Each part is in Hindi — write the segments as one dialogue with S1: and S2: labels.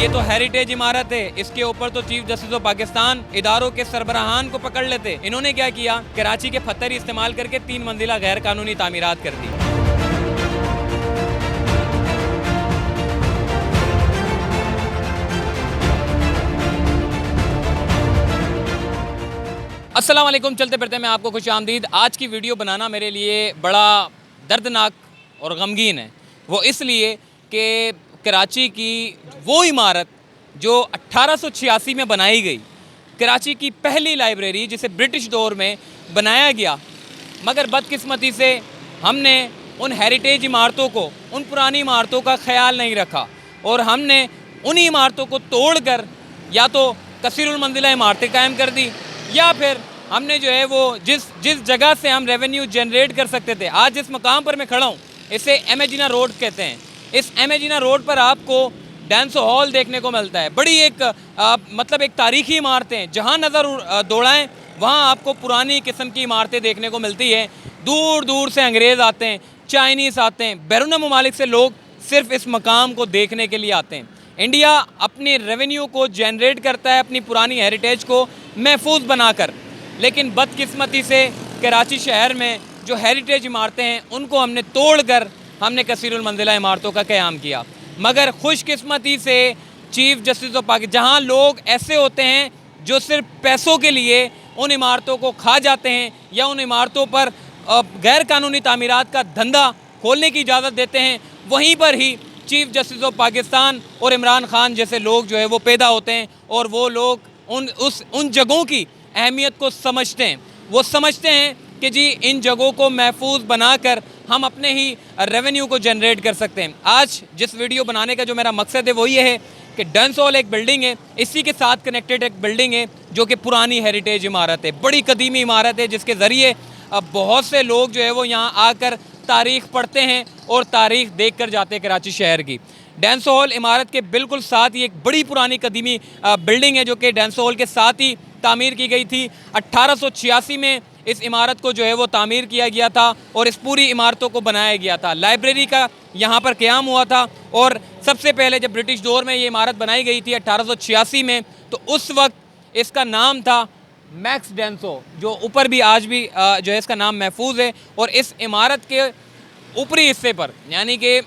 S1: तो हेरिटेज इमारत है, इसके ऊपर तो चीफ जस्टिस ऑफ पाकिस्तान इदारों के सरबराहान को पकड़ लेते। इन्होंने क्या किया, कराची के पत्थर इस्तेमाल करके 3 मंजिला गैर कानूनी तामीरात कर दी। अस्सलाम वालेकुम, चलते फिरते मैं आपको खुश आमदीद। आज की वीडियो बनाना मेरे लिए बड़ा दर्दनाक और गमगीन है। वो इसलिए कि कराची की वो इमारत जो 1886 में बनाई गई, कराची की पहली लाइब्रेरी जिसे ब्रिटिश दौर में बनाया गया, मगर बदकिस्मती से हमने उन हेरिटेज इमारतों को, उन पुरानी इमारतों का ख्याल नहीं रखा और हमने उन्हीं इमारतों को तोड़कर या तो कसीरुल मंजिला इमारतें कायम कर दी, या फिर हमने जो है वो जिस जगह से हम रेवेन्यू जनरेट कर सकते थे, आज जिस मकाम पर मैं खड़ा हूँ इसे एमेजिना रोड कहते हैं। इस एमेजिना रोड पर आपको डांसो हॉल देखने को मिलता है। बड़ी एक मतलब एक तारीखी इमारतें, जहाँ नज़र दौड़ाएं वहाँ आपको पुरानी किस्म की इमारतें देखने को मिलती है। दूर दूर से अंग्रेज़ आते हैं, चाइनीज़ आते हैं, बैरून ममालिक से लोग सिर्फ इस मकाम को देखने के लिए आते हैं। इंडिया अपनी रेवेन्यू को जनरेट करता है अपनी पुरानी हेरिटेज को महफूज बनाकर, लेकिन बदकिस्मती से कराची शहर में जो हेरिटेज इमारतें हैं उनको हमने तोड़कर हमने कसीरुल मंजिला इमारतों का क़याम किया। मगर खुशकिस्मती से चीफ जस्टिस ऑफ पाकिस्तान, जहाँ लोग ऐसे होते हैं जो सिर्फ पैसों के लिए उन इमारतों को खा जाते हैं या उन इमारतों पर गैर कानूनी तामीरात का धंधा खोलने की इजाज़त देते हैं, वहीं पर ही चीफ जस्टिस ऑफ पाकिस्तान और इमरान खान जैसे लोग जो है वो पैदा होते हैं और वो लोग उन जगहों की अहमियत को समझते हैं। वो समझते हैं कि जी इन जगहों को महफूज बनाकर हम अपने ही रेवेन्यू को जनरेट कर सकते हैं। आज जिस वीडियो बनाने का जो मेरा मकसद है वो ये है कि डांसो हॉल एक बिल्डिंग है, इसी के साथ कनेक्टेड एक बिल्डिंग है जो कि पुरानी हेरिटेज इमारत है, बड़ी कदीमी इमारत है, जिसके ज़रिए अब बहुत से लोग जो है वो यहाँ आकर तारीख़ पढ़ते हैं और तारीख़ देख कर जाते हैं कराची शहर की। डांसो हॉल इमारत के बिल्कुल साथ ही एक बड़ी पुरानी कदीमी बिल्डिंग है जो कि डांसो हॉल के साथ ही तामीर की गई थी। 1886 में इस इमारत को जो है वो तामीर किया गया था और इस पूरी इमारतों को बनाया गया था। लाइब्रेरी का यहाँ पर क़याम हुआ था और सबसे पहले जब ब्रिटिश दौर में ये इमारत बनाई गई थी 1886 में, तो उस वक्त इसका नाम था मैक्स डांसो, जो ऊपर भी आज भी जो है इसका नाम महफूज है। और इस इमारत के ऊपरी हिस्से पर यानी कि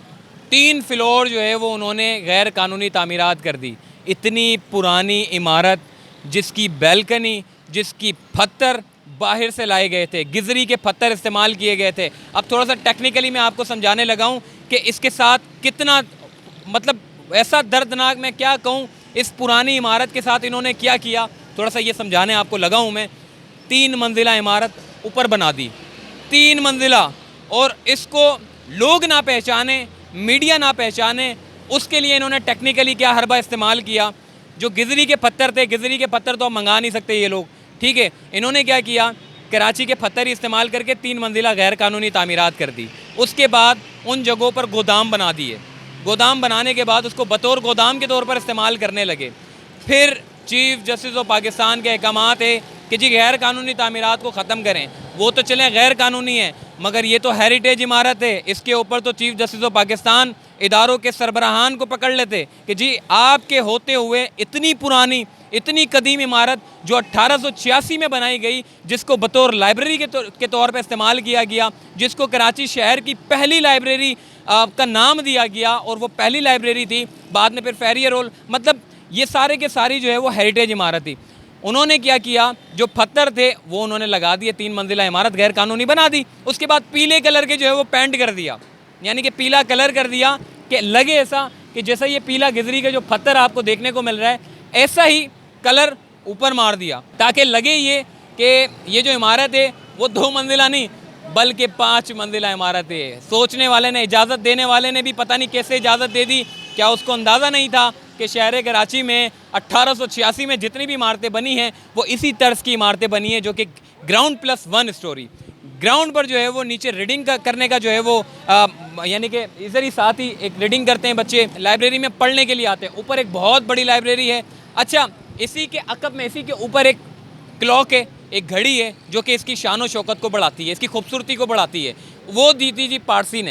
S1: 3 फ्लोर जो है वो उन्होंने गैर कानूनी तामीरात कर दी। इतनी पुरानी इमारत जिसकी बैल्कनी, जिसकी पत्थर बाहर से लाए गए थे, गिजरी के पत्थर इस्तेमाल किए गए थे। अब थोड़ा सा टेक्निकली मैं आपको समझाने लगा हूँ कि इसके साथ कितना मतलब ऐसा दर्दनाक, मैं क्या कहूँ, इस पुरानी इमारत के साथ इन्होंने क्या किया, थोड़ा सा ये समझाने आपको लगा हूँ मैं। 3 मंजिला इमारत ऊपर बना दी, 3 मंजिला, और इसको लोग ना पहचाने, मीडिया ना पहचाने, उसके लिए इन्होंने टेक्निकली क्या हरबा इस्तेमाल किया। जो गिजरी के पत्थर थे, गिजरी के पत्थर तो अब मंगा नहीं सकते ये लोग, ठीक है, इन्होंने क्या किया, कराची के पत्थर इस्तेमाल करके 3 मंजिला गैर कानूनी तामीरात कर दी। उसके बाद उन जगहों पर गोदाम बना दिए। गोदाम बनाने के बाद उसको बतौर गोदाम के तौर पर इस्तेमाल करने लगे। फिर चीफ जस्टिस ऑफ पाकिस्तान के अहकामात है कि जी गैर कानूनी तामीरात को ख़त्म करें। वो तो चलें गैर कानूनी है, मगर ये तो हेरिटेज इमारत है, इसके ऊपर तो चीफ जस्टिस ऑफ पाकिस्तान इदारों के सरबराहान को पकड़ लेते कि जी आपके होते हुए इतनी पुरानी, इतनी कदीम इमारत जो 1886 में बनाई गई, जिसको बतौर लाइब्रेरी के तौर पर इस्तेमाल किया गया, जिसको कराची शहर की पहली लाइब्रेरी का नाम दिया गया, और वो पहली लाइब्रेरी थी, बाद में फिर फेरियर हॉल, मतलब ये सारे के सारी जो है वो हेरिटेज इमारत थी। उन्होंने क्या किया, जो पत्थर थे वो उन्होंने लगा दिए, 3 मंजिला इमारत गैर कानूनी बना दी। उसके बाद पीले कलर के जो है वो पेंट कर दिया, यानी कि पीला कलर कर दिया कि लगे ऐसा कि जैसा ये पीला गिजरी के जो पत्थर आपको देखने को मिल रहा है, ऐसा ही कलर ऊपर मार दिया ताकि लगे ये कि ये जो इमारत है वो 2 मंजिला नहीं बल्कि 5 मंजिला इमारत है। सोचने वाले ने, इजाज़त देने वाले ने भी पता नहीं कैसे इजाज़त दे दी, क्या उसको अंदाज़ा नहीं था कि शहर कराची में 1886 में जितनी भी इमारतें बनी हैं वो इसी तर्ज की इमारतें बनी हैं, जो कि ग्राउंड प्लस 1 स्टोरी, ग्राउंड पर जो है वो नीचे रीडिंग करने का जो है वो यानी कि इधर ही साथ ही एक रीडिंग करते हैं बच्चे, लाइब्रेरी में पढ़ने के लिए आते हैं। ऊपर एक बहुत बड़ी लाइब्रेरी है। अच्छा, इसी के अकब में, इसी के ऊपर एक क्लॉक है, एक घड़ी है जो कि इसकी शान व शौकत को बढ़ाती है, इसकी खूबसूरती को बढ़ाती है। वो दी थी जी पारसी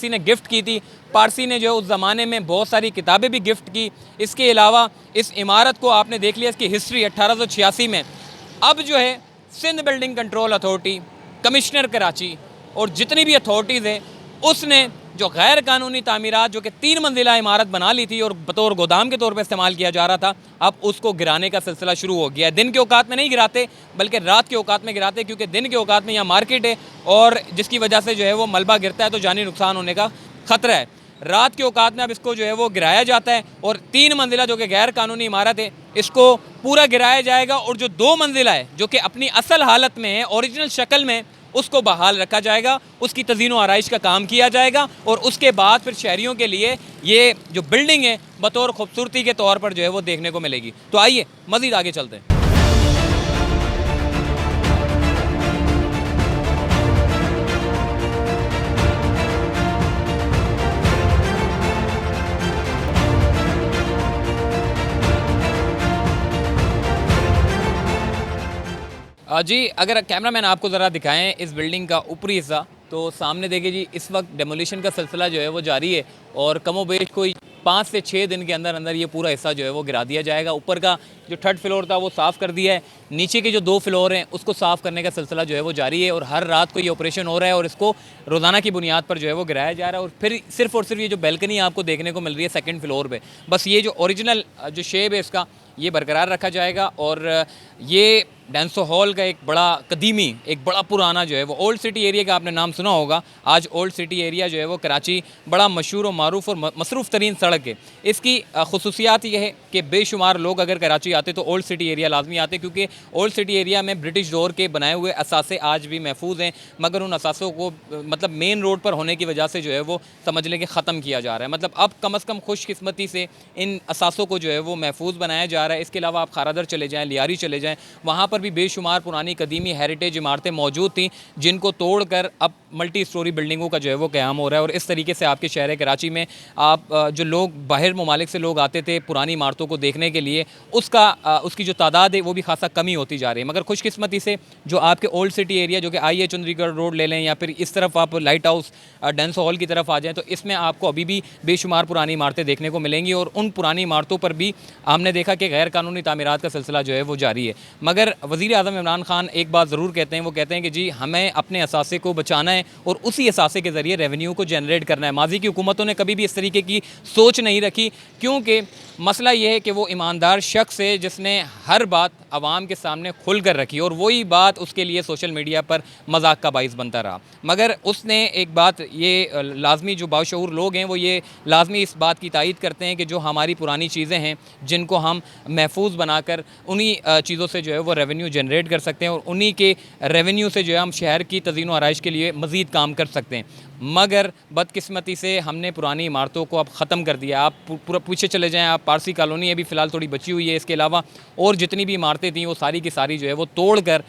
S1: ने गिफ्ट की थी। पारसी ने जो उस ज़माने में बहुत सारी किताबें भी गिफ्ट की। इसके अलावा इस इमारत को आपने देख लिया, इसकी हिस्ट्री 1886 में। अब जो है Sindh building control authority, commissioner Karachi और जितनी भी अथॉरिटीज़ हैं, उसने जो गैर कानूनी तामीरात जो कि 3 मंजिला इमारत बना ली थी और बतौर गोदाम के तौर पर इस्तेमाल किया जा रहा था, अब उसको गिराने का सिलसिला शुरू हो गया है। दिन के औकात में नहीं गिराते बल्कि रात के औकात में गिराते, क्योंकि दिन के औकात में यहाँ मार्केट है और जिसकी वजह से जो है वो मलबा गिरता है तो जानी नुकसान होने का ख़तरा है। रात के औकात में अब इसको जो है वो गिराया जाता है और 3 मंजिला जो कि गैर कानूनी इमारत है, इसको पूरा गिराया जाएगा और जो 2 मंजिला है जो कि अपनी असल हालत में है, ओरिजिनल शक्ल में, उसको बहाल रखा जाएगा। उसकी तज़ीन व आराइश का काम किया जाएगा और उसके बाद फिर शहरियों के लिए ये जो बिल्डिंग है बतौर खूबसूरती के तौर पर जो है वो देखने को मिलेगी। तो आइए मज़ीद आगे चलते हैं। जी, अगर कैमरामैन आपको ज़रा दिखाएं इस बिल्डिंग का ऊपरी हिस्सा, तो सामने देखिए जी, इस वक्त डेमोलिशन का सिलसिला जो है वो जारी है और कमोबेश कोई 5 से 6 दिन के अंदर अंदर ये पूरा हिस्सा जो है वो गिरा दिया जाएगा। ऊपर का जो 3rd फ्लोर था वो साफ़ कर दिया है, नीचे के जो 2 फ्लोर हैं उसको साफ़ करने का सिलसिला जो है वो जारी है और हर रात को ये ऑपरेशन हो रहा है और इसको रोज़ाना की बुनियाद पर जो है वो गिराया जा रहा है। और फिर सिर्फ़ और सिर्फ ये जो बैल्कनी आपको देखने को मिल रही है 2nd फ्लोर पर, बस ये जो ओरिजिनल जो शेप है इसका ये बरकरार रखा जाएगा। और ये डांसो हॉल का एक बड़ा पुराना जो है वो ओल्ड सिटी एरिया का आपने नाम सुना होगा। आज ओल्ड सिटी एरिया जो है वो कराची बड़ा मशहूर और मारूफ और मसरूफ़ तरीन सड़क है। इसकी खुसूसियात ये है कि बेशुमार लोग अगर कराची आते तो ओल्ड सिटी एरिया लाजमी आते, क्योंकि ओल्ड सिटी एरिया में ब्रिटिश दौर के बनाए हुए असासे आज भी महफूज हैं, मगर उन असासों को मतलब मेन रोड पर होने की वजह से जो है वो समझ लें कि ख़त्म किया जा रहा है। मतलब अब कम अज़ कम खुशकिस्मती से इन असासों को जो है वो महफूज बनाया जा रहा है। इसके अलावा आप खारादर चले जाएँ, लियारी चले जाएँ, वहाँ पर भी बेशुमार पुरानी कदीमी हेरिटेज इमारतें मौजूद थी जिनको तोड़कर अब मल्टी स्टोरी बिल्डिंगों का जो है वो क़याम हो रहा है। और इस तरीके से आपके शहर कराची में आप जो लोग बाहर ममालिक से लोग आते थे पुरानी इमारतों को देखने के लिए, उसकी जो तादाद है वो भी खासा कमी होती जा रही है। मगर खुशकिस्मती से जो आपके ओल्ड सिटी एरिया जो कि आइए चंद्रीगढ़ रोड ले लें या फिर इस तरफ आप लाइट हाउस डांसो हॉल की तरफ आ जाएँ, तो इसमें आपको अभी भी बेशुमार पुरानी इमारतें देखने को मिलेंगी और उन पुरानी इमारतों पर भी हमने देखा कि गैर कानूनी तामीरात का सिलसिला जो है वो जारी है। मगर वज़ीर आज़म इमरान खान एक बात ज़रूर कहते हैं, वो कहते हैं कि जी हमें अपने असासे को बचाना है और उसी असासे के ज़रिए रेवेन्यू को जनरेट करना है। माजी की हुकूमतों ने कभी भी इस तरीके की सोच नहीं रखी, क्योंकि मसला ये है कि वो ईमानदार शख्स है जिसने हर बात आवाम के सामने खुल कर रखी और वही बात उसके लिए सोशल मीडिया पर मजाक का बाइस बनता रहा। मगर उसने एक बात ये लाजमी, जो बाशऊर लोग हैं वो ये लाजमी इस बात की तायीद करते हैं कि जो हमारी पुरानी चीज़ें हैं जिनको हम महफूज बनाकर उन्हीं चीज़ों से जो है वो रेवेन्यू जनरेट कर सकते हैं और उन्हीं के रेवेन्यू से जो है हम शहर की तज़ीन व आराइश के लिए मज़ीद काम कर सकते हैं। मगर बदकिस्मती से हमने पुरानी इमारतों को अब ख़त्म कर दिया। आप पूरा पीछे चले जाएँ, आप पारसी कॉलोनी अभी फ़िलहाल थोड़ी बची हुई है, इसके अलावा और जितनी भी इमारतें थी वो सारी की सारी जो है वो तोड़ कर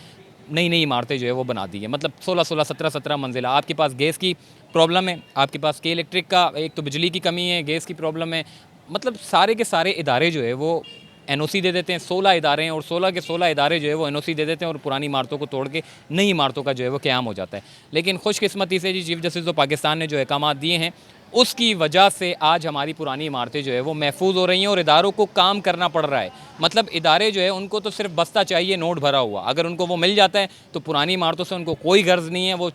S1: नई नई इमारतें जो है वो बना दी है। मतलब 16-16, 17-17 मंजिला। आपके पास गैस की प्रॉब्लम है, आपके पास के इलेक्ट्रिक का, एक तो बिजली की कमी है, गैस की प्रॉब्लम है, मतलब सारे के सारे इदारे जो है वो एनओसी दे देते हैं। 16 इदारे हैं और 16 के 16 इदारे जो है वो एनओसी दे देते हैं और पुरानी इमारतों को तोड़ के नई इमारतों का जो है वो क़याम हो जाता है। लेकिन खुशकिस्मती से जी चीफ़ जस्टिस ऑफ पाकिस्तान ने जो अहकाम दिए हैं उसकी वजह से आज हमारी पुरानी इमारतें जो है वो महफूज हो रही हैं और इदारों को काम करना पड़ रहा है। मतलब इदारे जो है उनको तो सिर्फ बस्ता चाहिए नोट भरा हुआ, अगर उनको वो मिल जाता है तो पुरानी इमारतों से उनको कोई गर्ज नहीं है। वो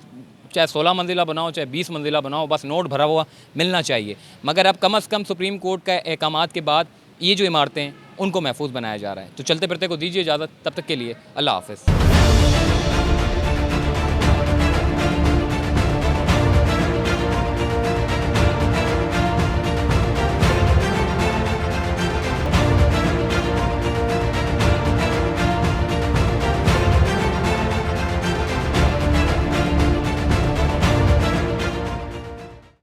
S1: चाहे 16 मंजिला बनाओ चाहे 20 मंजिला बनाओ, बस नोट भरा हुआ मिलना चाहिए। मगर अब कम अज़ कम सुप्रीम कोर्ट का अहकाम के बाद ये जो इमारतें हैं उनको महफूज बनाया जा रहा है। तो चलते फिरते को दीजिए इजाज़त, तब तक के लिए अल्लाह हाफ़िज़।